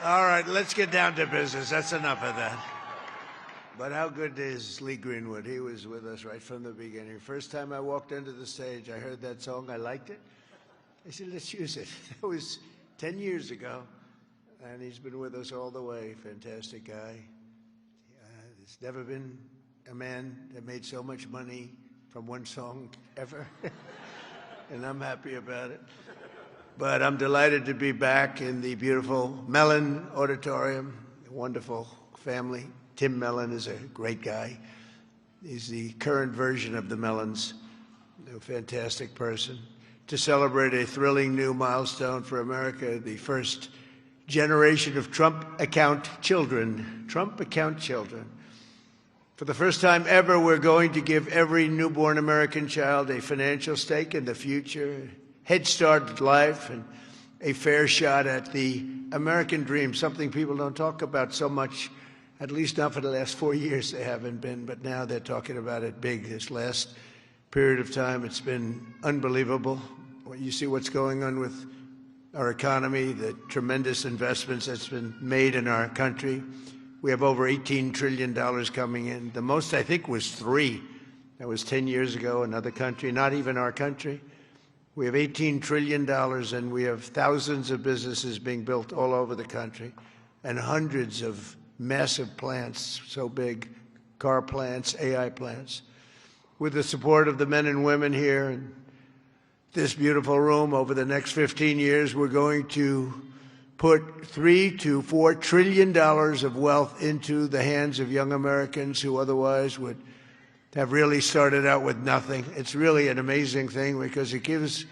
All right, let's get down to business. That's enough of that. But how good is Lee Greenwood? He was with us right from the beginning. First time I walked onto the stage, I heard that song. I liked it. I said, let's use it. That was 10 years ago, and he's been with us all the way. Fantastic guy. There's never been a man that made so much money from one song ever, and I'm happy about it. But I'm delighted to be back in the beautiful Mellon Auditorium, a wonderful family. Tim Mellon is a great guy. He's the current version of the Mellons, a fantastic person. To celebrate a thrilling new milestone for America, the first generation of Trump account children. Trump account children. For the first time ever, we're going to give every newborn American child a financial stake in the future, head start at life, and a fair shot at the American dream, something people don't talk about so much, at least not for the last 4 years they haven't been, but now they're talking about it big. This last period of time, it's been unbelievable. You see what's going on with our economy, the tremendous investments that's been made in our country. We have over $18 trillion coming in. The most, I think, was 3. That was 10 years ago, another country, not even our country. We have $18 trillion, and we have thousands of businesses being built all over the country, and hundreds of massive plants, so big, car plants, AI plants. With the support of the men and women here in this beautiful room, over the next 15 years, we're going to put $3 to $4 trillion of wealth into the hands of young Americans who otherwise would have really started out with nothing. It's really an amazing thing because it gives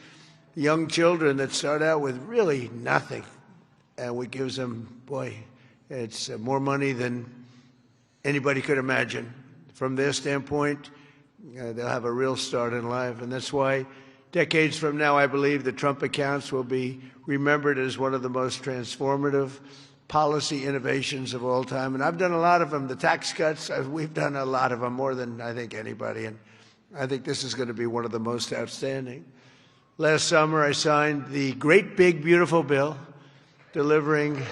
young children that start out with really nothing, and we gives them, boy, it's more money than anybody could imagine. From their standpoint, they'll have a real start in life, and that's why decades from now, I believe the Trump accounts will be remembered as one of the most transformative policy innovations of all time. And I've done a lot of them. The tax cuts, we've done a lot of them, more than I think anybody. And I think this is going to be one of the most outstanding. Last summer, I signed the great, big, beautiful bill delivering.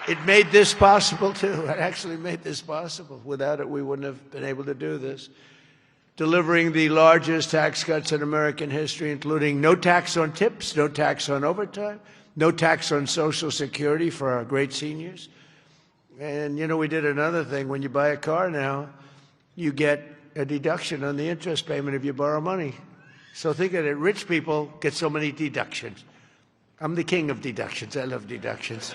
It made this possible, too. It actually made this possible. Without it, we wouldn't have been able to do this. Delivering the largest tax cuts in American history, including no tax on tips, no tax on overtime, no tax on Social Security for our great seniors. And, you know, we did another thing. When you buy a car now, you get a deduction on the interest payment if you borrow money. So think of it. Rich people get so many deductions. I'm the king of deductions. I love deductions.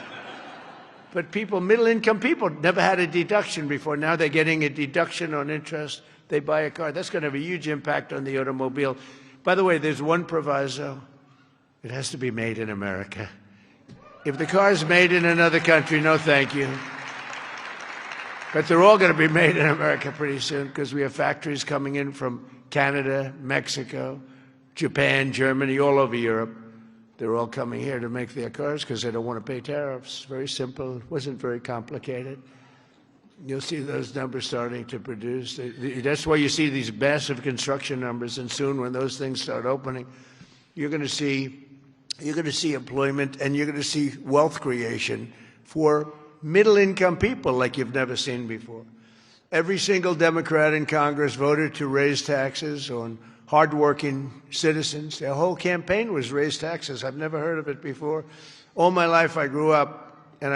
But people, middle-income people, never had a deduction before. Now they're getting a deduction on interest. They buy a car. That's going to have a huge impact on the automobile. By the way, there's one proviso. It has to be made in America. If the car is made in another country, no thank you. But they're all going to be made in America pretty soon because we have factories coming in from Canada, Mexico, Japan, Germany, all over Europe. They're all coming here to make their cars because they don't want to pay tariffs. Very simple. It wasn't very complicated. You'll see those numbers starting to produce. That's why you see these massive construction numbers, and soon when those things start opening, you're going to see employment and you're going to see wealth creation for middle-income people like you've never seen before. Every single Democrat in Congress voted to raise taxes on hardworking citizens. Their whole campaign was raise taxes. I've never heard of it before. All my life I grew up, and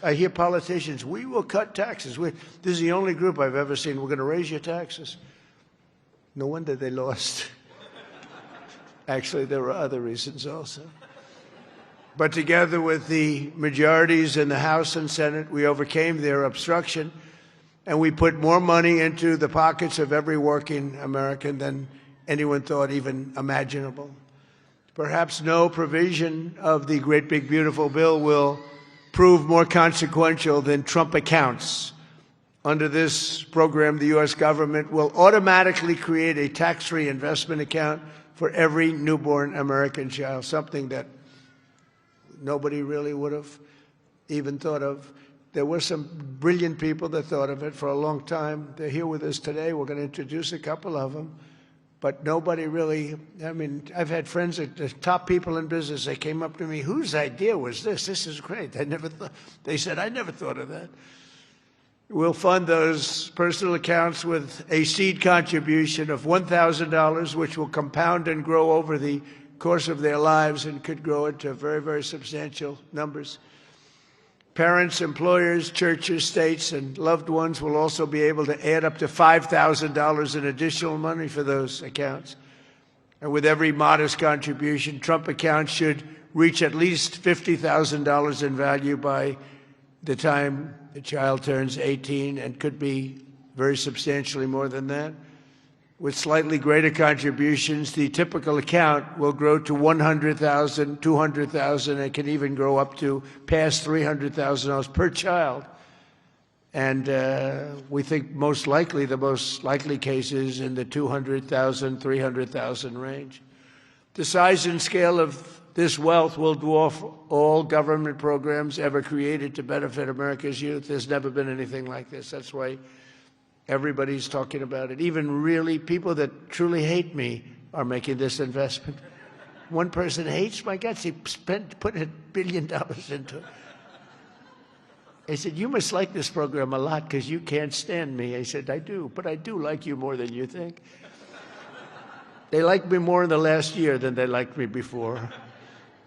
I hear politicians, we will cut taxes. This is the only group I've ever seen, we're going to raise your taxes. No wonder they lost. Actually, there were other reasons also. But together with the majorities in the House and Senate, we overcame their obstruction, and we put more money into the pockets of every working American than anyone thought even imaginable. Perhaps no provision of the great, big, beautiful bill will prove more consequential than Trump accounts. Under this program, the U.S. government will automatically create a tax-free investment account for every newborn American child, something that nobody really would have even thought of. There were some brilliant people that thought of it for a long time. They're here with us today. We're going to introduce a couple of them. But nobody really, I mean, I've had friends at the top people in business, they came up to me, whose idea was this? This is great. They said, I never thought of that. We'll fund those personal accounts with a seed contribution of $1,000, which will compound and grow over the course of their lives and could grow into very, very substantial numbers. Parents, employers, churches, states, and loved ones will also be able to add up to $5,000 in additional money for those accounts. And with every modest contribution, Trump accounts should reach at least $50,000 in value by the time the child turns 18, and could be very substantially more than that. With slightly greater contributions, the typical account will grow to $100,000, $200,000. It can even grow up to past $300,000 per child. And we think the most likely case is in the $200,000, $300,000 range. The size and scale of this wealth will dwarf all government programs ever created to benefit America's youth. There's never been anything like this. That's why everybody's talking about it. Even really people that truly hate me are making this investment. One person hates my guts. He put $1 billion into it. I said, you must like this program a lot because you can't stand me. I said, I do, but I do like you more than you think. They liked me more in the last year than they liked me before.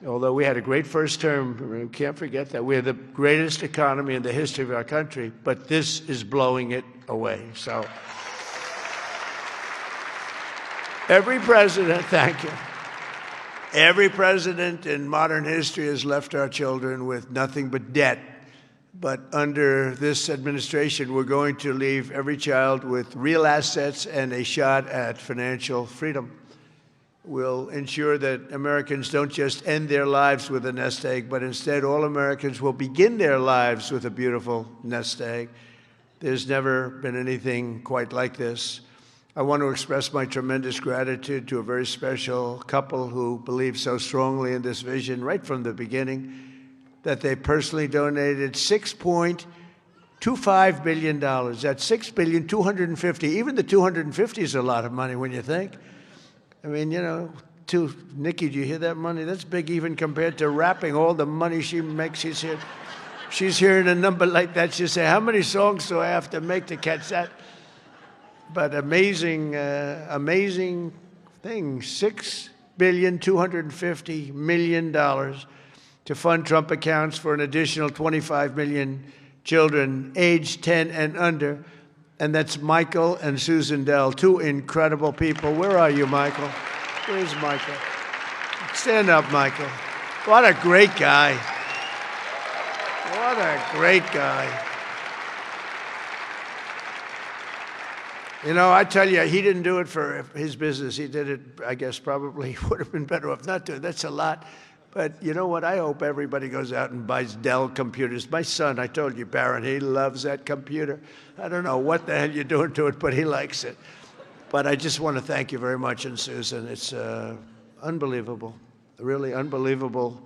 Although we had a great first term, we can't forget that. We're the greatest economy in the history of our country, but this is blowing it away. So every president, thank you. Every president in modern history has left our children with nothing but debt. But under this administration, we're going to leave every child with real assets and a shot at financial freedom. We'll ensure that Americans don't just end their lives with a nest egg, but instead all Americans will begin their lives with a beautiful nest egg. There's never been anything quite like this. I want to express my tremendous gratitude to a very special couple who believed so strongly in this vision right from the beginning that they personally donated $6.25 billion. That's $6,250,000,000. Even the 250 is a lot of money when you think. I mean, you know, Nikki, do you hear that money? That's big even compared to rapping, all the money she makes. She's hearing a number like that. She'll say, how many songs do I have to make to catch that? But amazing thing, $6,250,000,000 to fund Trump accounts for an additional 25 million children aged 10 and under. And that's Michael and Susan Dell, two incredible people. Where are you, Michael? Where's Michael? Stand up, Michael. What a great guy. What a great guy. You know, I tell you, he didn't do it for his business. He did it, I guess, probably would have been better off not to. That's a lot. But you know what? I hope everybody goes out and buys Dell computers. My son, I told you, Barron, he loves that computer. I don't know what the hell you're doing to it, but he likes it. But I just want to thank you very much, and Susan. It's unbelievable, really unbelievable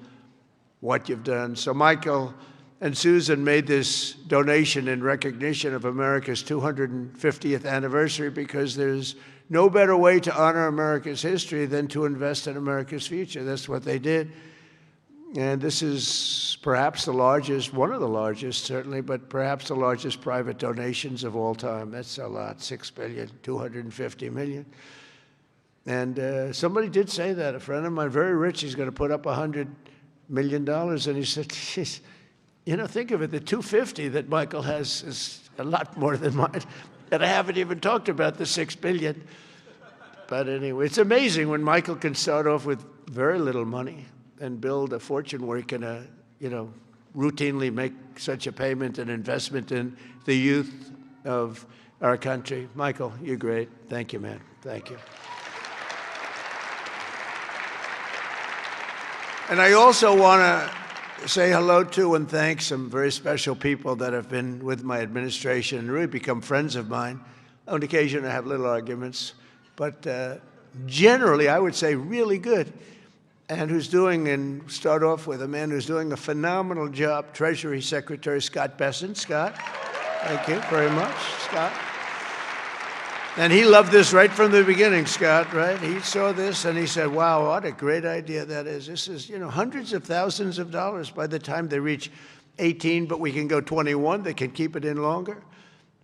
what you've done. So Michael and Susan made this donation in recognition of America's 250th anniversary because there's no better way to honor America's history than to invest in America's future. That's what they did. And this is perhaps the largest, one of the largest certainly, but perhaps the largest private donations of all time. That's a lot, $6,250,000,000. And somebody did say that. A friend of mine, very rich, he's going to put up $100 million. And he said, geez, you know, think of it, the 250 that Michael has is a lot more than mine. And I haven't even talked about the $6 billion. But anyway, it's amazing when Michael can start off with very little money and build a fortune where he can, routinely make such a payment and investment in the youth of our country. Michael, you're great. Thank you, man. Thank you. And I also want to say hello to and thank some very special people that have been with my administration and really become friends of mine. On occasion, I have little arguments, but generally, I would say really good. And start off with a man who's doing a phenomenal job, Treasury Secretary Scott Bessent. Scott, thank you very much, Scott. And he loved this right from the beginning, Scott, right? He saw this and he said, wow, what a great idea that is. This is, hundreds of thousands of dollars by the time they reach 18, but we can go 21. They can keep it in longer.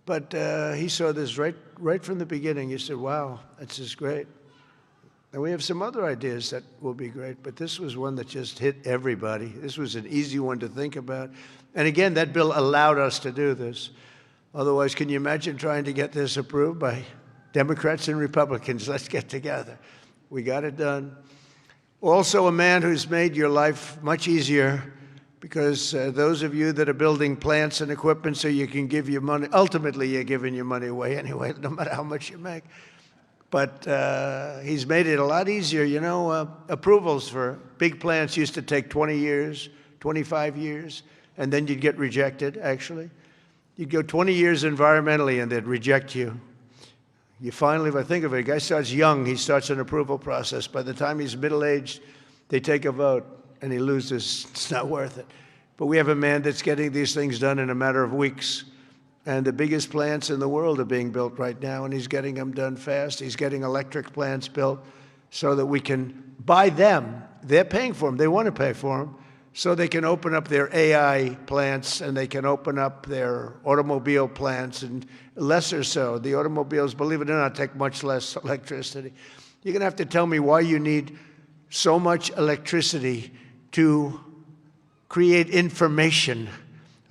But he saw this right from the beginning. He said, wow, this is great. And we have some other ideas that will be great, but this was one that just hit everybody. This was an easy one to think about. And again, that bill allowed us to do this. Otherwise, can you imagine trying to get this approved by Democrats and Republicans? Let's get together. We got it done. Also, a man who's made your life much easier, because those of you that are building plants and equipment so you can give your money, ultimately you're giving your money away anyway, no matter how much you make. But he's made it a lot easier. Approvals for big plants used to take 20 years, 25 years, and then you'd get rejected, actually. You'd go 20 years environmentally and they'd reject you. You finally, if I think of it, a guy starts young, he starts an approval process. By the time he's middle-aged, they take a vote and he loses. It's not worth it. But we have a man that's getting these things done in a matter of weeks. And the biggest plants in the world are being built right now, and he's getting them done fast. He's getting electric plants built so that we can buy them. They're paying for them. They want to pay for them. So they can open up their AI plants and they can open up their automobile plants, and lesser so. The automobiles, believe it or not, take much less electricity. You're going to have to tell me why you need so much electricity to create information.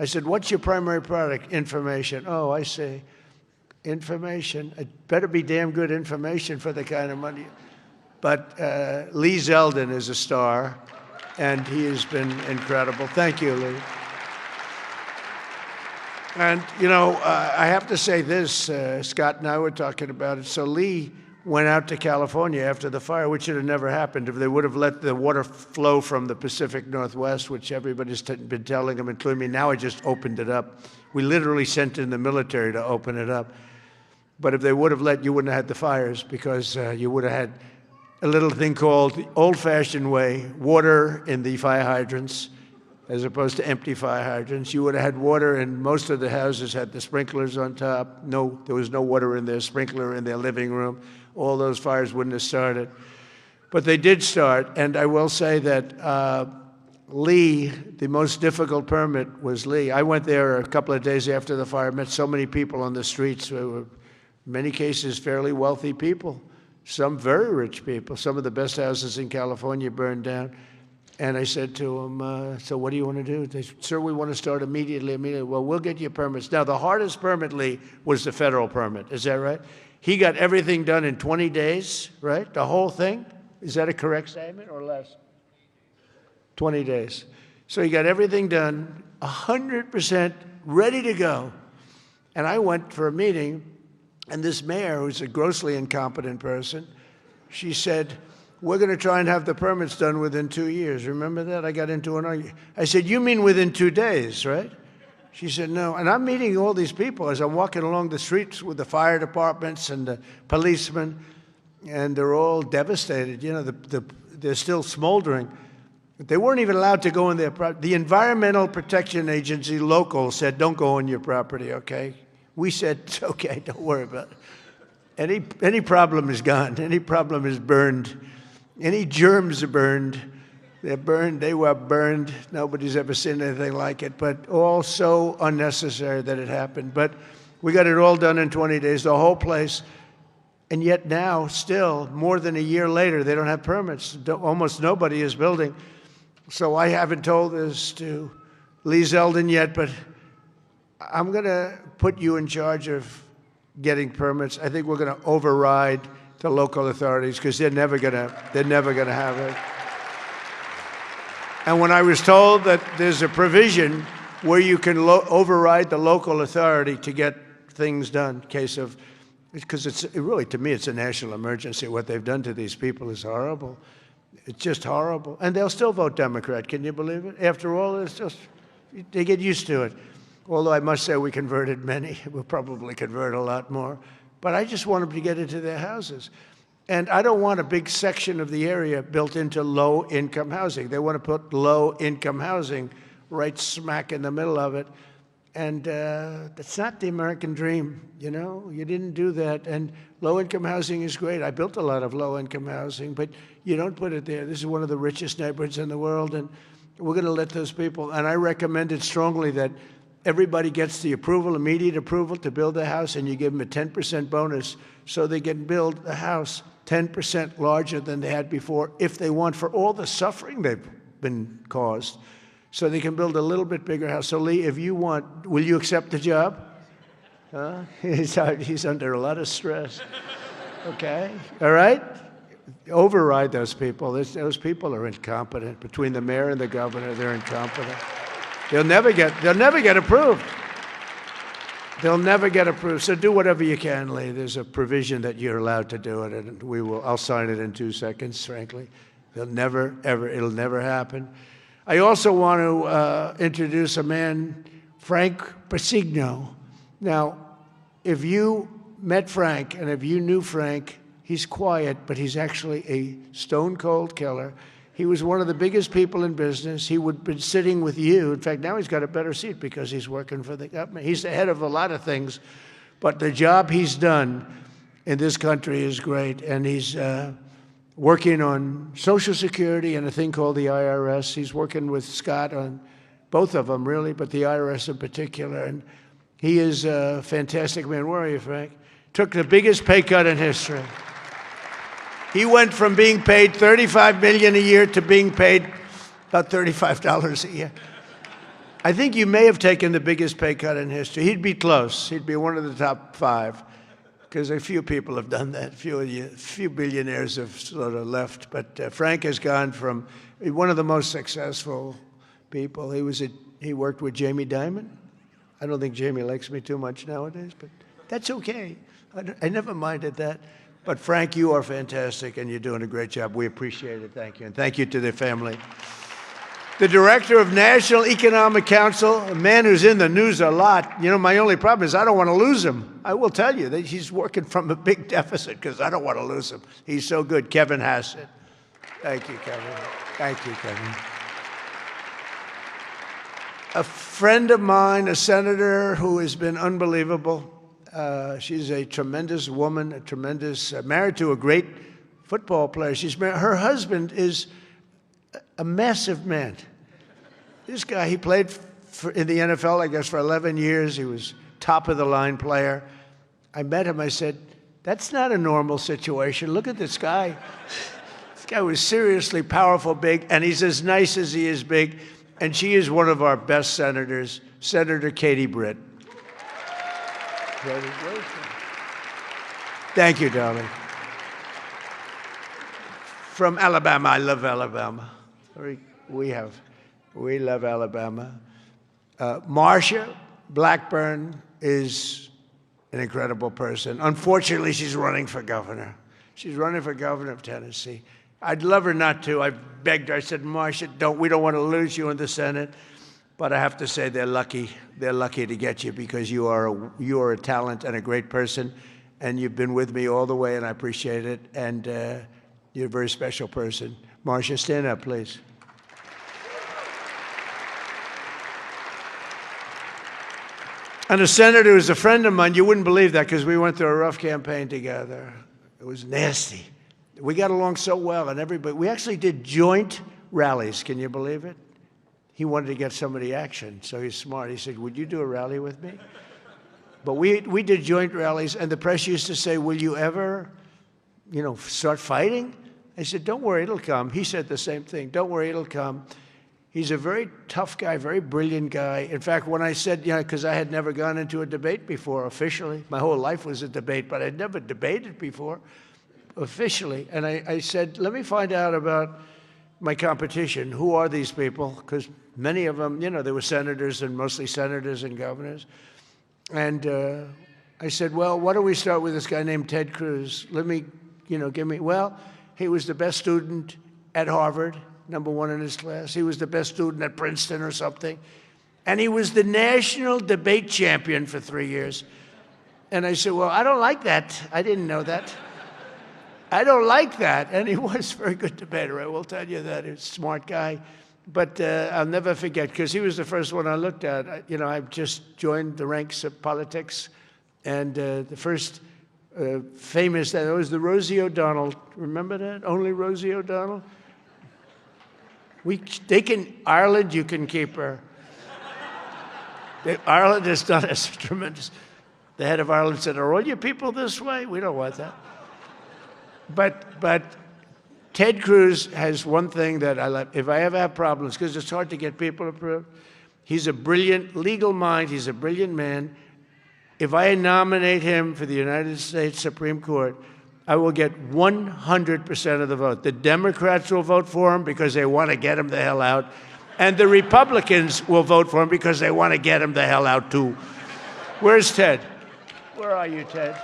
I said, what's your primary product? Information. Oh, I see. Information. It better be damn good information for the kind of money. But Lee Zeldin is a star, and he has been incredible. Thank you, Lee. And, I have to say this. Scott and I were talking about it. So Lee went out to California after the fire, which should have never happened if they would have let the water flow from the Pacific Northwest, which everybody's been telling them, including me. Now I just opened it up. We literally sent in the military to open it up. But if they would have let, you wouldn't have had the fires, because you would have had a little thing called the old-fashioned way, water in the fire hydrants, as opposed to empty fire hydrants. You would have had water, and most of the houses had the sprinklers on top. No, there was no water in their sprinkler in their living room. All those fires wouldn't have started. But they did start, and I will say that Lee, the most difficult permit was Lee. I went there a couple of days after the fire, met so many people on the streets who were, in many cases, fairly wealthy people, some very rich people. Some of the best houses in California burned down. And I said to them, so what do you want to do? They said, sir, we want to start immediately. Well, we'll get you permits. Now, the hardest permit, Lee, was the federal permit. Is that right? He got everything done in 20 days, right? The whole thing? Is that a correct statement or less? 20 days. So he got everything done, 100% ready to go. And I went for a meeting, and this mayor, who's a grossly incompetent person, she said, we're going to try and have the permits done within 2 years. Remember that? I got into an argument. I said, you mean within 2 days, right? She said, no. And I'm meeting all these people as I'm walking along the streets with the fire departments and the policemen, and they're all devastated. They're still smoldering. They weren't even allowed to go in their property. The Environmental Protection Agency local said, don't go on your property, okay? We said, it's okay, don't worry about it. Any problem is gone. Any problem is burned. Any germs are burned. They're burned. They were burned. Nobody's ever seen anything like it, but all so unnecessary that it happened. But we got it all done in 20 days, the whole place. And yet now, still, more than a year later, they don't have permits. Almost nobody is building. So I haven't told this to Lee Zeldin yet, but I'm going to put you in charge of getting permits. I think we're going to override the local authorities, because they're never going to have it. And when I was told that there's a provision where you can override the local authority to get things done, in case of, because really, to me, it's a national emergency. What they've done to these people is horrible. It's just horrible. And they'll still vote Democrat. Can you believe it? After all, it's just, they get used to it. Although I must say we converted many. We'll probably convert a lot more. But I just want them to get into their houses. And I don't want a big section of the area built into low-income housing. They want to put low-income housing right smack in the middle of it. And that's not the American dream, you know? You didn't do that. And low-income housing is great. I built a lot of low-income housing, but you don't put it there. This is one of the richest neighborhoods in the world, and we're going to let those people. And I recommend it strongly that everybody gets the approval, immediate approval to build a house, and you give them a 10% bonus so they can build a house 10% larger than they had before if they want, for all the suffering they've been caused. So they can build a little bit bigger house. So Lee, if you want, will you accept the job? Huh? He's under a lot of stress. Okay, all right? Override those people. Those people are incompetent. Between the mayor and the governor, they're incompetent. They'll never get approved. They'll never get approved. So do whatever you can, Lee. There's a provision that you're allowed to do it, and I'll sign it in 2 seconds, frankly. It'll never happen. I also want to introduce a man, Frank Persigno. Now, if you met Frank and if you knew Frank, he's quiet, but he's actually a stone-cold killer. He was one of the biggest people in business. He would have been sitting with you. In fact, now he's got a better seat because he's working for the government. He's the head of a lot of things, but the job he's done in this country is great, and he's working on Social Security and a thing called the IRS. He's working with Scott on both of them, really, but the IRS in particular. And he is a fantastic man. Where are you, Frank? Took the biggest pay cut in history. He went from being paid $35 million a year to being paid about $35 a year. I think you may have taken the biggest pay cut in history. He'd be close. He'd be one of the top 5. Because a few people have done that. A few billionaires have sort of left. But Frank has gone from one of the most successful people. He worked with Jamie Dimon. I don't think Jamie likes me too much nowadays, but that's okay. I never minded that. But Frank, you are fantastic, and you're doing a great job. We appreciate it. Thank you. And thank you to their family. The director of National Economic Council, a man who's in the news a lot. You know, my only problem is I don't want to lose him. I will tell you that he's working from a big deficit because I don't want to lose him. He's so good. Kevin Hassett. Thank you, Kevin. Thank you, Kevin. A friend of mine, a senator who has been unbelievable. She's a tremendous woman, married to a great football player. Her husband is a massive man. This guy, he played in the NFL, I guess, for 11 years. He was top-of-the-line player. I met him. I said, that's not a normal situation. Look at this guy. This guy was seriously powerful, big, and he's as nice as he is big. And she is one of our best senators, Senator Katie Britt. Thank you, darling. From Alabama. I love Alabama. We love Alabama. Marsha Blackburn is an incredible person. Unfortunately, she's running for governor. She's running for governor of Tennessee. I'd love her not to. I begged her. I said, Marsha, we don't want to lose you in the Senate. But I have to say they're lucky. They're lucky to get you because you are a talent and a great person. And you've been with me all the way, and I appreciate it. And you're a very special person. Marsha, stand up, please. And a senator who's a friend of mine, you wouldn't believe that because we went through a rough campaign together. It was nasty. We got along so well, and we actually did joint rallies. Can you believe it? He wanted to get somebody action, so he's smart. He said, would you do a rally with me? But we did joint rallies, and the press used to say, will you ever, start fighting? I said, don't worry, it'll come. He said the same thing. Don't worry, it'll come. He's a very tough guy, very brilliant guy. In fact, when I said, because I had never gone into a debate before officially. My whole life was a debate, but I'd never debated before officially. And I said, let me find out about my competition. Who are these people? Because many of them, they were senators and mostly senators and governors. And I said, well, why don't we start with this guy named Ted Cruz? Let me, he was the best student at Harvard. #1 in his class. He was the best student at Princeton or something. And he was the national debate champion for 3 years. And I said, well, I don't like that. I didn't know that. I don't like that. And he was a very good debater, I will tell you that. He's a smart guy, But I'll never forget, because he was the first one I looked at. I've just joined the ranks of politics, and the first famous, that was the Rosie O'Donnell. Remember that? Only Rosie O'Donnell? Ireland, you can keep her. Ireland has done us tremendous. The head of Ireland said, "Are all your people this way? We don't want that." But Ted Cruz has one thing that I like. If I ever have problems, because it's hard to get people approved, he's a brilliant legal mind. He's a brilliant man. If I nominate him for the United States Supreme Court, I will get 100% of the vote. The Democrats will vote for him because they want to get him the hell out. And the Republicans will vote for him because they want to get him the hell out, too. Where's Ted? Where are you, Ted?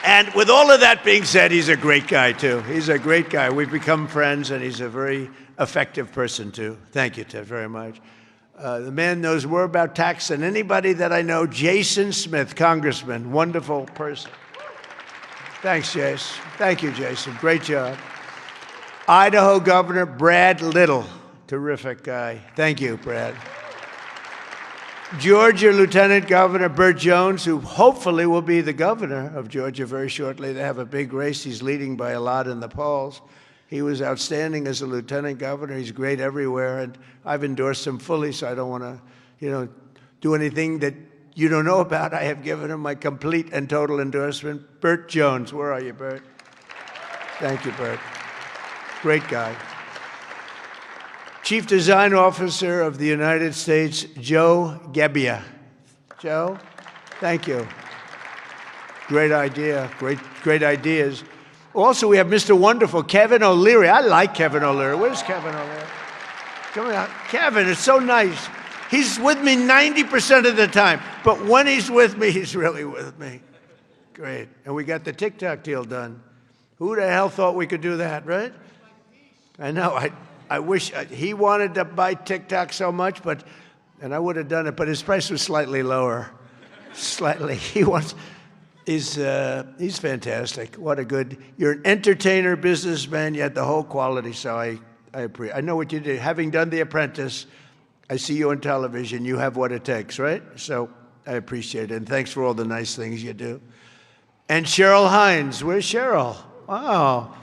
And with all of that being said, he's a great guy, too. He's a great guy. We've become friends, and he's a very effective person, too. Thank you, Ted, very much. The man knows more about tax than anybody that I know. Jason Smith, Congressman, wonderful person. Thanks, Jason. Thank you, Jason. Great job. Idaho Governor Brad Little, terrific guy. Thank you, Brad. Georgia Lieutenant Governor Burt Jones, who hopefully will be the governor of Georgia very shortly. They have a big race. He's leading by a lot in the polls. He was outstanding as a lieutenant governor. He's great everywhere, and I've endorsed him fully, so I don't want to, do anything that you don't know about. I have given him my complete and total endorsement. Burt Jones, where are you, Burt? Thank you, Burt. Great guy. Chief Design Officer of the United States, Joe Gebbia. Joe, thank you. Great idea, great ideas. Also, we have Mr. Wonderful, Kevin O'Leary. I like Kevin O'Leary. Where's Kevin O'Leary? Come on, Kevin, it's so nice. He's with me 90% of the time, but when he's with me, he's really with me. Great. And we got the TikTok deal done. Who the hell thought we could do that, right? I know. I wish he wanted to buy TikTok so much, and I would have done it, but his price was slightly lower. Slightly. He's fantastic. What a good, you're an entertainer, businessman, yet the whole quality, so I appreciate. I know what you do. Having done The Apprentice, I see you on television. You have what it takes, right? So I appreciate it, and thanks for all the nice things you do. And Cheryl Hines. Where's Cheryl? Wow.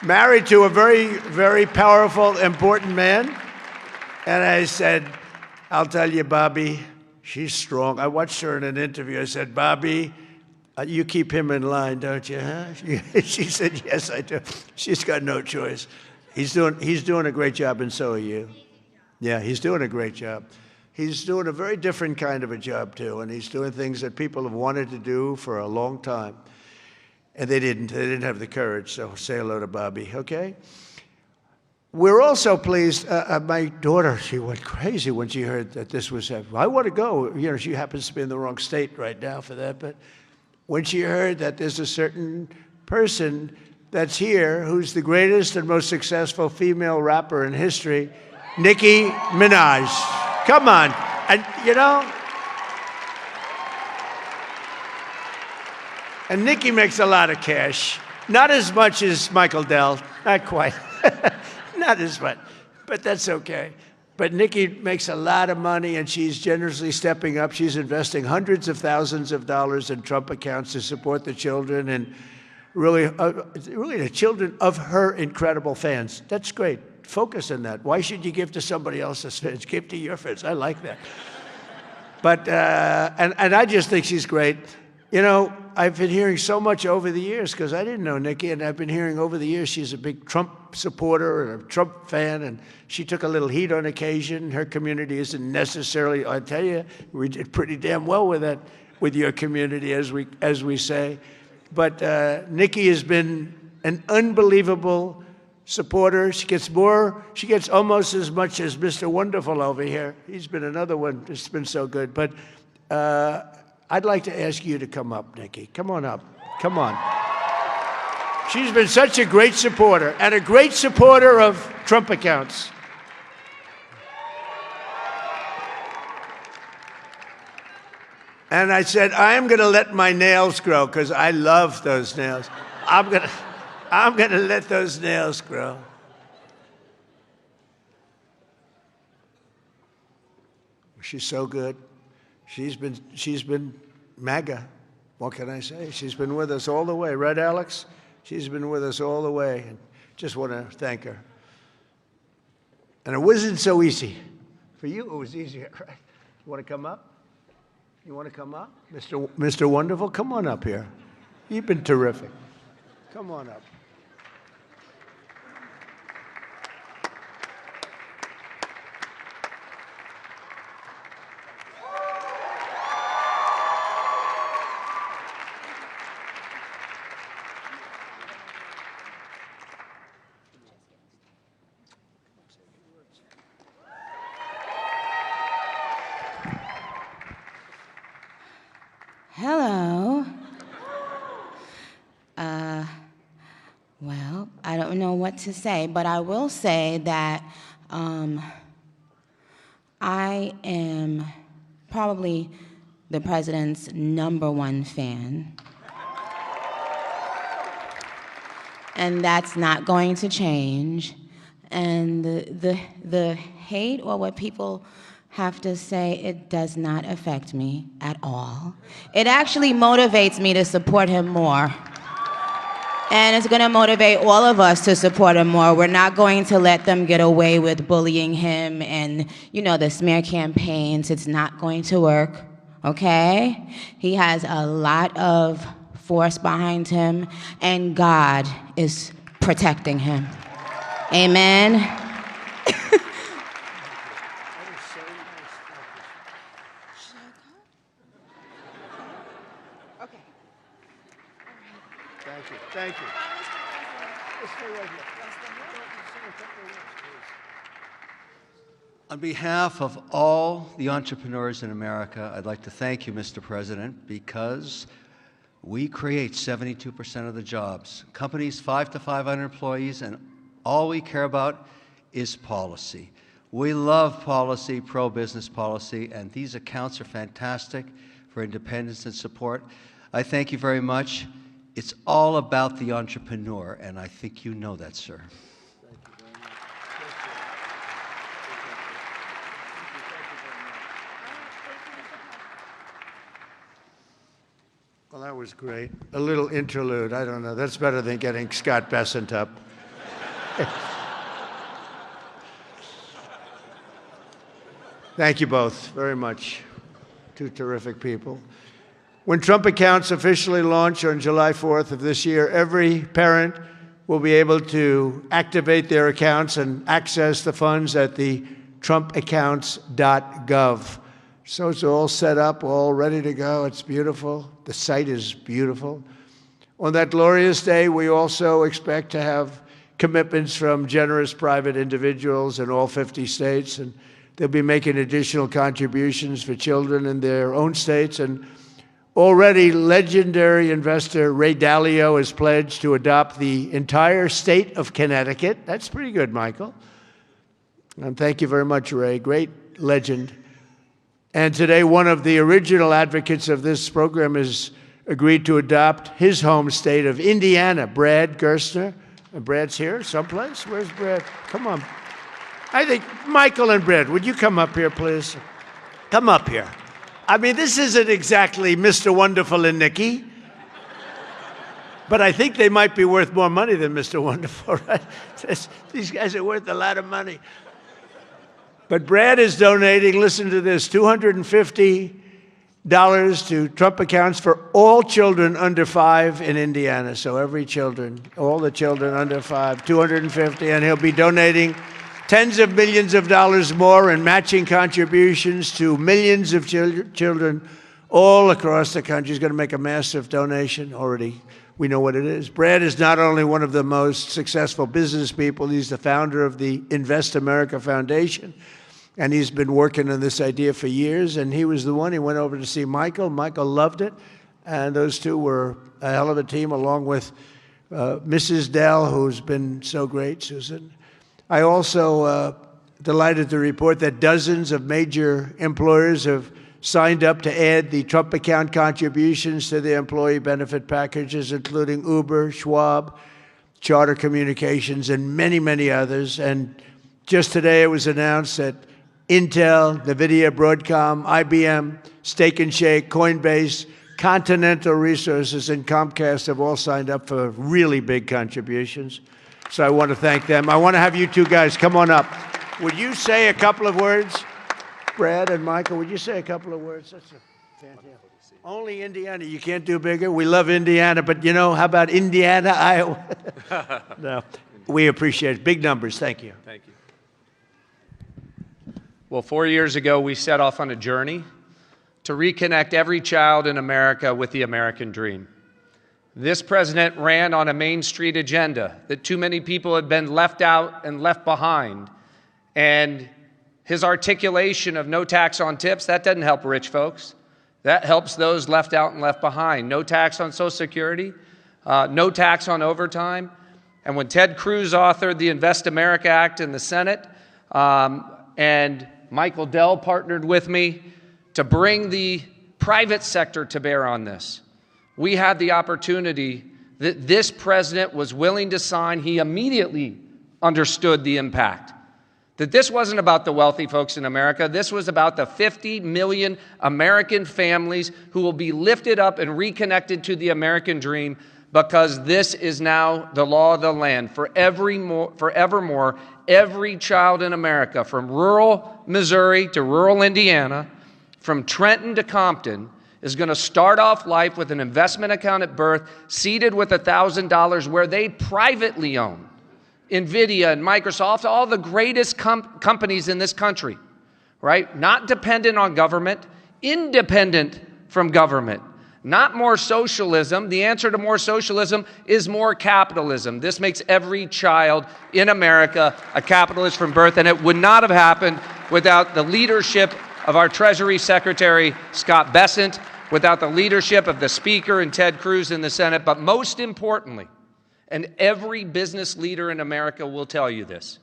Married to a very, very powerful, important man. And I said, I'll tell you, Bobby, she's strong. I watched her in an interview. I said, Bobby, you keep him in line, don't you, huh? She said, yes, I do. She's got no choice. He's doing a great job, and so are you. Yeah, he's doing a great job. He's doing a very different kind of a job, too, and he's doing things that people have wanted to do for a long time. And they didn't have the courage, so say hello to Bobby, okay? We're also pleased, my daughter, she went crazy when she heard that this was happening. I want to go. She happens to be in the wrong state right now for that, but when she heard that there's a certain person that's here who's the greatest and most successful female rapper in history, Nicki Minaj. Come on. And, and Nicki makes a lot of cash. Not as much as Michael Dell. Not quite. Not as much. But that's okay. But Nicki makes a lot of money, and she's generously stepping up. She's investing hundreds of thousands of dollars in Trump accounts to support the children and really the children of her incredible fans. That's great. Focus on that. Why should you give to somebody else's fans? Give to your fans. I like that. But, and I just think she's great. I've been hearing so much over the years, because I didn't know Nicki, and I've been hearing over the years she's a big Trump supporter and a Trump fan, and she took a little heat on occasion. Her community isn't necessarily, I tell you, we did pretty damn well with that, with your community, as we say. But Nicki has been an unbelievable supporter. She gets almost as much as Mr. Wonderful over here. He's been another one that's been so good. But I'd like to ask you to come up, Nicki. Come on up. Come on. She's been such a great supporter, and a great supporter of Trump accounts. And I said, I am going to let my nails grow, because I love those nails. I'm going to let those nails grow. She's so good. She's been MAGA. What can I say? She's been with us all the way. Right, Alex? She's been with us all the way. And just want to thank her. And it wasn't so easy. For you, it was easier, right? You want to come up? You want to come up? Mr. Wonderful, come on up here. You've been terrific. Come on up. Hello. Well, I don't know what to say, but I will say that I am probably the president's #1 fan. And that's not going to change. And the hate or what people have to say, it does not affect me at all. It actually motivates me to support him more. And it's gonna motivate all of us to support him more. We're not going to let them get away with bullying him and, the smear campaigns. It's not going to work, okay? He has a lot of force behind him, and God is protecting him. Amen. Thank you. On behalf of all the entrepreneurs in America, I'd like to thank you, Mr. President, because we create 72% of the jobs. Companies 5 to 500 employees, and all we care about is policy. We love policy, pro-business policy, and these accounts are fantastic for independence and support. I thank you very much. It's all about the entrepreneur, and I think you know that, sir. Thank you very much. Well, that was great. A little interlude. I don't know. That's better than getting Scott Bessent up. Thank you both very much. Two terrific people. When Trump accounts officially launch on July 4th of this year, every parent will be able to activate their accounts and access the funds at the trumpaccounts.gov. So it's all set up, all ready to go. It's beautiful. The site is beautiful. On that glorious day, we also expect to have commitments from generous private individuals in all 50 states, and they'll be making additional contributions for children in their own states. And already, legendary investor Ray Dalio has pledged to adopt the entire state of Connecticut. That's pretty good, Michael. And thank you very much, Ray. Great legend. And today, one of the original advocates of this program has agreed to adopt his home state of Indiana, Brad Gerstner. And Brad's here someplace? Where's Brad? Come on. I think Michael and Brad, would you come up here, please? Come up here. I mean, this isn't exactly Mr. Wonderful and Nikki, but I think they might be worth more money than Mr. Wonderful, right? These guys are worth a lot of money. But Brad is donating, listen to this, $250 to Trump accounts for all children under 5 in Indiana. So every children, all the children under 5, $250, and he'll be donating tens of millions of dollars more in matching contributions to millions of children all across the country. He's going to make a massive donation already. We know what it is. Brad is not only one of the most successful business people, he's the founder of the Invest America Foundation, and he's been working on this idea for years, and he was the one. He went over to see Michael. Michael loved it, and those two were a hell of a team, along with Mrs. Dell, who's been so great, Susan. I also delighted to report that dozens of major employers have signed up to add the Trump account contributions to their employee benefit packages, including Uber, Schwab, Charter Communications, and many, many others. And just today it was announced that Intel, NVIDIA, Broadcom, IBM, Steak and Shake, Coinbase, Continental Resources, and Comcast have all signed up for really big contributions. So I want to thank them. I want to have you two guys come on up. Would you say a couple of words? Brad and Michael, would you say a couple of words? That's a fantastic. Only Indiana. You can't do bigger. We love Indiana, but you know, how about Indiana, Iowa? No, we appreciate it. Big numbers. Thank you. Thank you. Well, 4 years ago, we set off on a journey to reconnect every child in America with the American dream. This president ran on a Main Street agenda that too many people had been left out and left behind. And his articulation of no tax on tips, that doesn't help rich folks. That helps those left out and left behind. No tax on Social Security, no tax on overtime. And when Ted Cruz authored the Invest America Act in the Senate, and Michael Dell partnered with me to bring the private sector to bear on this, we had the opportunity that this president was willing to sign. He immediately understood the impact. That this wasn't about the wealthy folks in America. This was about the 50 million American families who will be lifted up and reconnected to the American dream, because this is now the law of the land. Forevermore, every child in America, from rural Missouri to rural Indiana, from Trenton to Compton, is going to start off life with an investment account at birth, seated with $1,000, where they privately own NVIDIA and Microsoft, all the greatest companies in this country, right? Not dependent on government, independent from government. Not more socialism. The answer to more socialism is more capitalism. This makes every child in America a capitalist from birth, and it would not have happened without the leadership of our Treasury Secretary, Scott Bessent, without the leadership of the Speaker and Ted Cruz in the Senate, but most importantly, and every business leader in America will tell you this,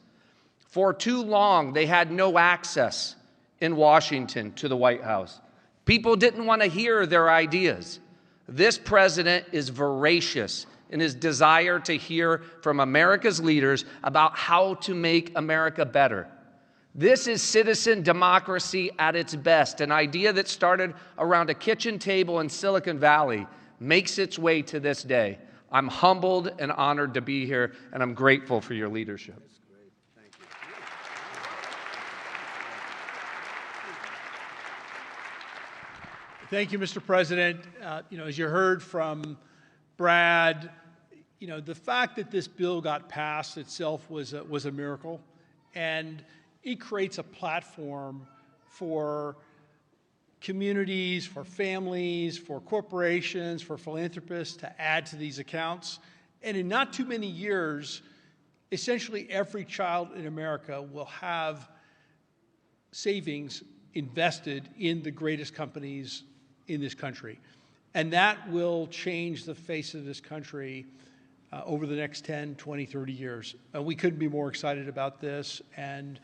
for too long they had no access in Washington to the White House. People didn't want to hear their ideas. This president is voracious in his desire to hear from America's leaders about how to make America better. This is citizen democracy at its best. An idea that started around a kitchen table in Silicon Valley makes its way to this day. I'm humbled and honored to be here, and I'm grateful for your leadership. That's great. Thank you. Thank you, Mr. President. As you heard from Brad, the fact that this bill got passed itself was a miracle, and it creates a platform for communities, for families, for corporations, for philanthropists to add to these accounts. And in not too many years, essentially every child in America will have savings invested in the greatest companies in this country. And that will change the face of this country over the next 10, 20, 30 years. We couldn't be more excited about this and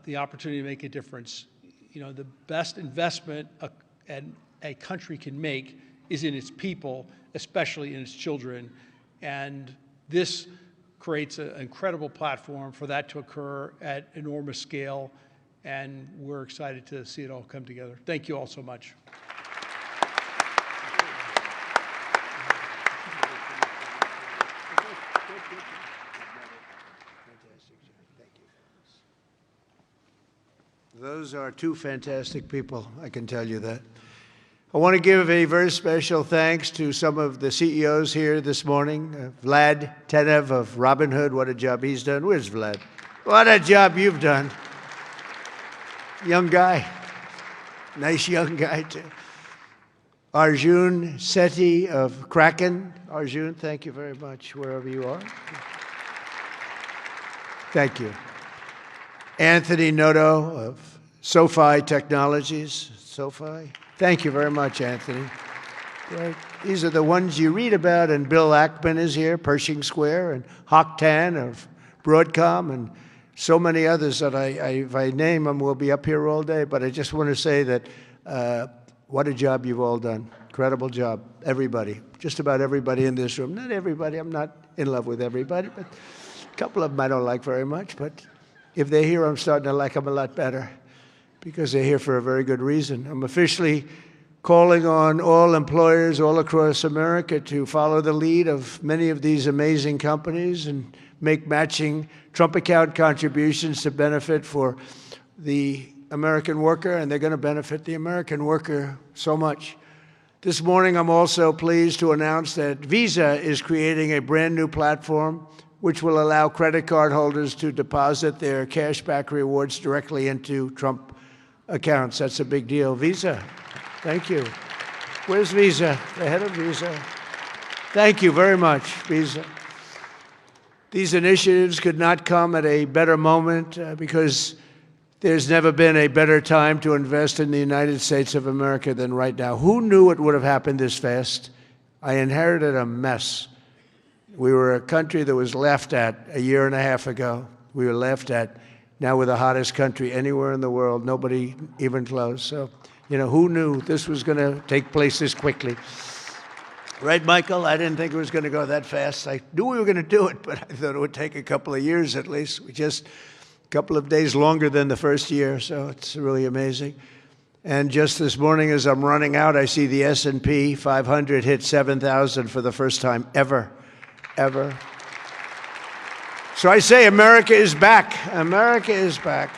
the opportunity to make a difference. The best investment a country can make is in its people, especially in its children. And this creates an incredible platform for that to occur at enormous scale. And we're excited to see it all come together. Thank you all so much. Those are two fantastic people, I can tell you that. I want to give a very special thanks to some of the CEOs here this morning. Vlad Tenev of Robinhood, what a job he's done. Where's Vlad? What a job you've done. Young guy. Nice young guy, too. Arjun Sethi of Kraken. Arjun, thank you very much, wherever you are. Thank you. Anthony Noto of SoFi Technologies. SoFi. Thank you very much, Anthony. Right. These are the ones you read about, and Bill Ackman is here, Pershing Square, and Hock Tan of Broadcom, and so many others that if I name them, we'll be up here all day. But I just want to say that what a job you've all done. Incredible job, everybody. Just about everybody in this room. Not everybody, I'm not in love with everybody, but a couple of them I don't like very much. But if they're here, I'm starting to like them a lot better because they're here for a very good reason. I'm officially calling on all employers all across America to follow the lead of many of these amazing companies and make matching Trump account contributions to benefit for the American worker, and they're going to benefit the American worker so much. This morning, I'm also pleased to announce that Visa is creating a brand new platform which will allow credit card holders to deposit their cashback rewards directly into Trump accounts. That's a big deal. Visa, thank you. Where's Visa? The head of Visa. Thank you very much, Visa. These initiatives could not come at a better moment because there's never been a better time to invest in the United States of America than right now. Who knew it would have happened this fast? I inherited a mess. We were a country that was laughed at a year and a half ago. We were laughed at. Now we're the hottest country anywhere in the world, nobody even close. So, who knew this was going to take place this quickly? Right, Michael? I didn't think it was going to go that fast. I knew we were going to do it, but I thought it would take a couple of years at least. We just a couple of days longer than the first year, so it's really amazing. And just this morning as I'm running out, I see the S&P 500 hit 7,000 for the first time ever. So I say America is back. America is back.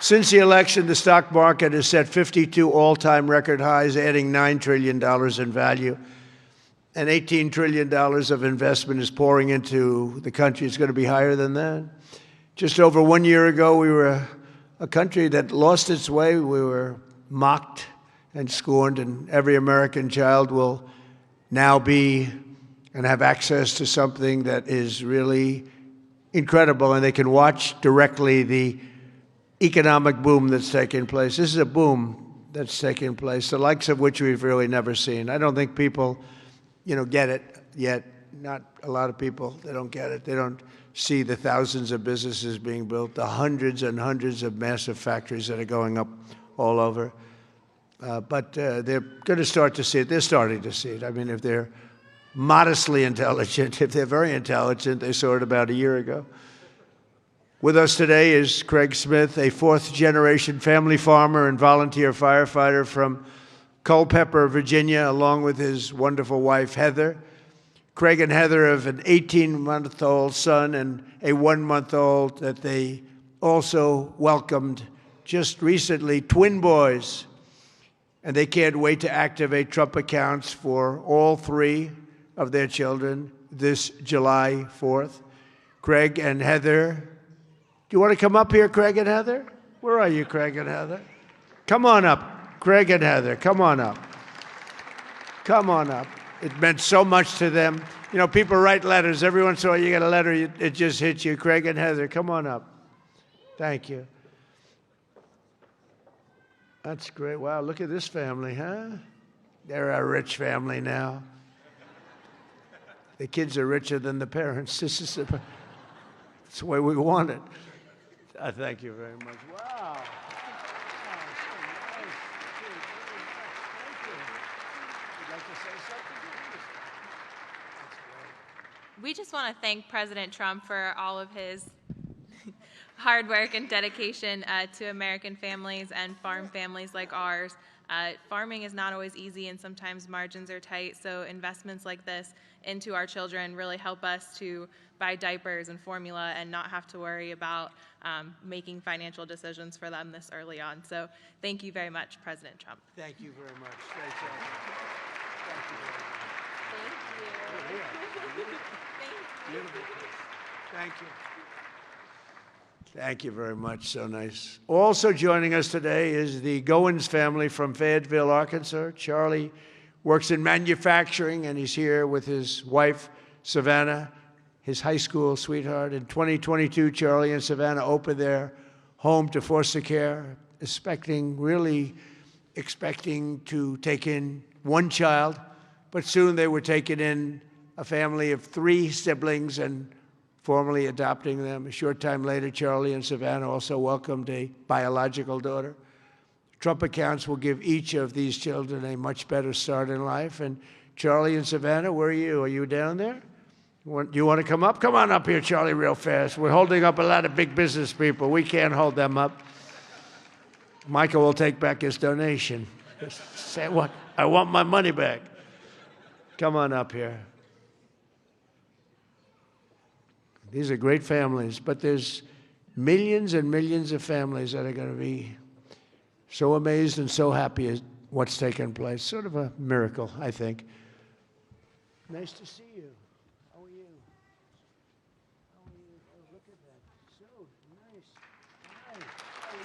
Since the election, the stock market has set 52 all-time record highs, adding $9 trillion in value. And $18 trillion of investment is pouring into the country. It's going to be higher than that. Just over 1 year ago, we were a country that lost its way. We were mocked and scorned, and every American child will now be and have access to something that is really incredible, and they can watch directly the economic boom that's taking place. This is a boom that's taking place, the likes of which we've really never seen. I don't think people, get it yet. Not a lot of people, they don't get it. They don't see the thousands of businesses being built, the hundreds and hundreds of massive factories that are going up all over. But they're going to start to see it. They're starting to see it. I mean, if they're modestly intelligent, if they're very intelligent, they saw it about a year ago. With us today is Craig Smith, a fourth-generation family farmer and volunteer firefighter from Culpeper, Virginia, along with his wonderful wife, Heather. Craig and Heather have an 18-month-old son and a 1-month-old that they also welcomed just recently, twin boys. And they can't wait to activate Trump accounts for all three of their children this July 4th. Craig and Heather, do you want to come up here, Craig and Heather? Where are you, Craig and Heather? Come on up, Craig and Heather, come on up. Come on up. It meant so much to them. People write letters. Every once in a while you get a letter, it just hits you. Craig and Heather, come on up. Thank you. That's great. Wow, look at this family, huh? They're a rich family now. The kids are richer than the parents. That's the way we want it. Thank you very much. Wow. We just want to thank President Trump for all of his hard work and dedication to American families and farm families like ours. Farming is not always easy and sometimes margins are tight, so investments like this into our children really help us to buy diapers and formula and not have to worry about making financial decisions for them this early on. So thank you very much, President Trump. Thank you very much. Thank you very much. Beautiful. Thank you. Thank you very much. So nice. Also joining us today is the Goins family from Fayetteville, Arkansas. Charlie works in manufacturing, and he's here with his wife, Savannah, his high school sweetheart. In 2022, Charlie and Savannah opened their home to foster care, really expecting to take in one child, but soon they were taking in a family of 3 siblings and formally adopting them. A short time later, Charlie and Savannah also welcomed a biological daughter. Trump accounts will give each of these children a much better start in life. And Charlie and Savannah, where are you? Are you down there? Do you want to come up? Come on up here, Charlie, real fast. We're holding up a lot of big business people. We can't hold them up. Michael will take back his donation. Say what? I want my money back. Come on up here. These are great families, but there's millions and millions of families that are going to be so amazed and so happy at what's taken place. Sort of a miracle, I think. Nice to see you. How are you? How are you? Oh, look at that. So nice. Hi. How are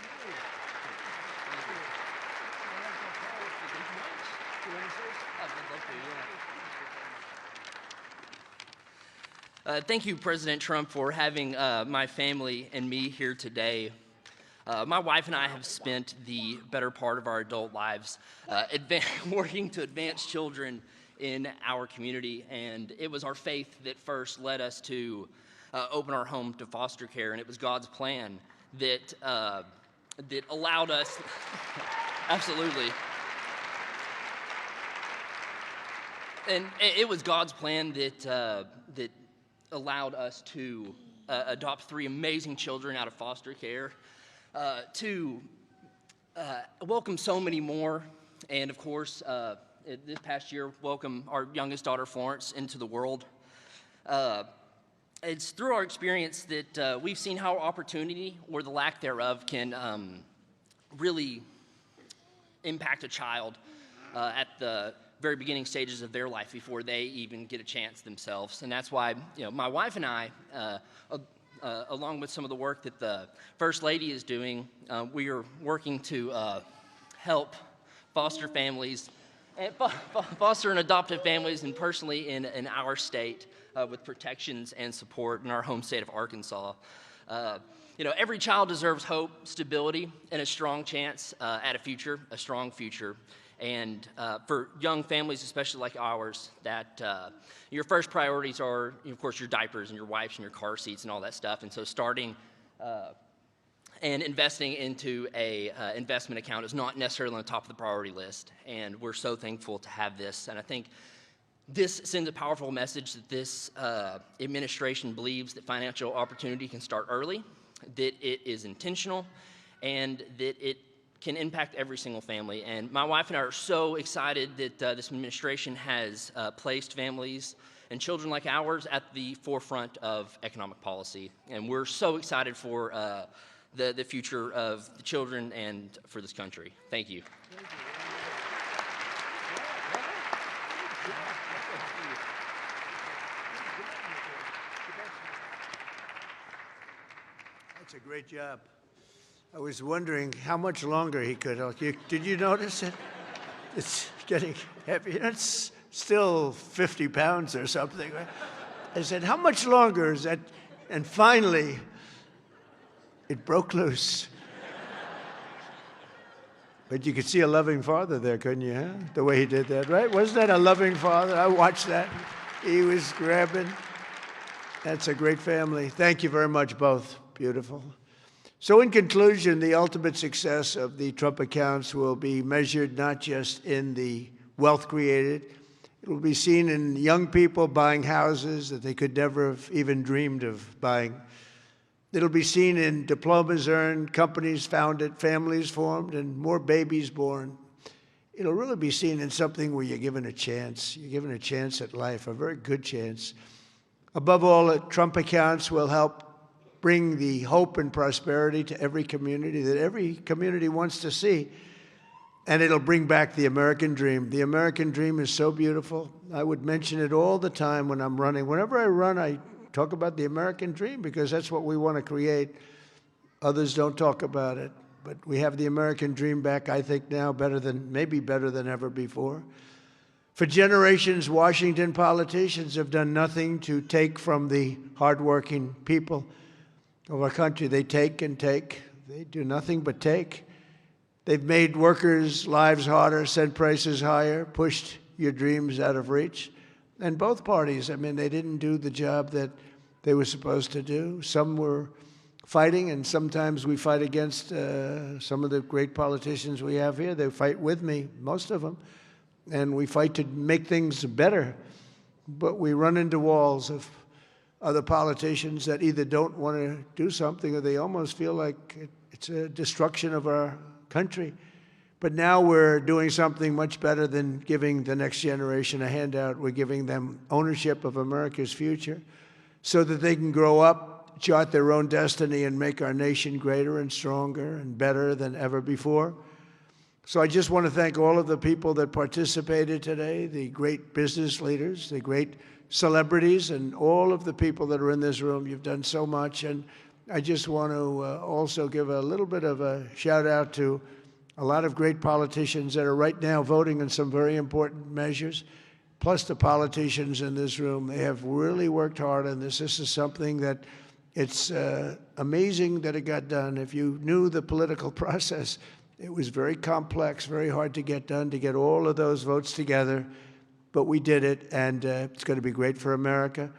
you? Thank you, President Trump, for having my family and me here today. My wife and I have spent the better part of our adult lives working to advance children in our community, and it was our faith that first led us to open our home to foster care, and it was God's plan that allowed us, absolutely, and it was God's plan that allowed us to adopt 3 amazing children out of foster care, to welcome so many more, and of course, this past year, welcome our youngest daughter, Florence, into the world. It's through our experience that we've seen how opportunity, or the lack thereof, can really impact a child at the very beginning stages of their life before they even get a chance themselves. And that's why, my wife and I, along with some of the work that the First Lady is doing, we are working to help foster families, foster and adoptive families, and personally in our state with protections and support in our home state of Arkansas. Every child deserves hope, stability, and a strong chance at a strong future. And for young families, especially like ours, that your first priorities are, of course, your diapers and your wipes and your car seats and all that stuff. And so starting and investing into a investment account is not necessarily on the top of the priority list. And we're so thankful to have this. And I think this sends a powerful message that this administration believes that financial opportunity can start early, that it is intentional, and that it can impact every single family. And my wife and I are so excited that this administration has placed families and children like ours at the forefront of economic policy. And we're so excited for the future of the children and for this country. Thank you. That's a great job. I was wondering how much longer he could. Did you notice it? It's getting heavy. It's still 50 pounds or something, right? I said, how much longer is that? And finally, it broke loose. But you could see a loving father there, couldn't you, huh? The way he did that, right? Wasn't that a loving father? I watched that. He was grabbing. That's a great family. Thank you very much, both. Beautiful. So in conclusion, the ultimate success of the Trump accounts will be measured not just in the wealth created. It will be seen in young people buying houses that they could never have even dreamed of buying. It'll be seen in diplomas earned, companies founded, families formed, and more babies born. It'll really be seen in something where you're given a chance. You're given a chance at life, a very good chance. Above all, Trump accounts will help bring the hope and prosperity to every community that every community wants to see. And it'll bring back the American dream. The American dream is so beautiful. I would mention it all the time when I'm running. Whenever I run, I talk about the American dream because that's what we want to create. Others don't talk about it. But we have the American dream back, I think now, maybe better than ever before. For generations, Washington politicians have done nothing to take from the hardworking people of our country. They take and take. They do nothing but take. They've made workers' lives harder, sent prices higher, pushed your dreams out of reach. And both parties, they didn't do the job that they were supposed to do. Some were fighting, and sometimes we fight against some of the great politicians we have here. They fight with me, most of them, and we fight to make things better. But we run into walls of other politicians that either don't want to do something or they almost feel like it's a destruction of our country. But now we're doing something much better than giving the next generation a handout. We're giving them ownership of America's future so that they can grow up, chart their own destiny, and make our nation greater and stronger and better than ever before. So I just want to thank all of the people that participated today, the great business leaders, the great celebrities, and all of the people that are in this room. You've done so much. And I just want to also give a little bit of a shout out to a lot of great politicians that are right now voting on some very important measures, plus the politicians in this room. They have really worked hard on this. This is something that it's amazing that it got done. If you knew the political process, it was very complex, very hard to get done, to get all of those votes together. But we did it, and it's going to be great for America.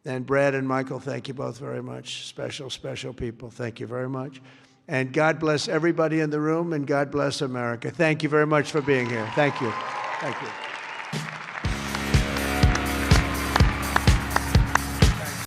And Brad and Michael, thank you both very much. Special, special people. Thank you very much. And God bless everybody in the room, and God bless America. Thank you very much for being here. Thank you. Thank you.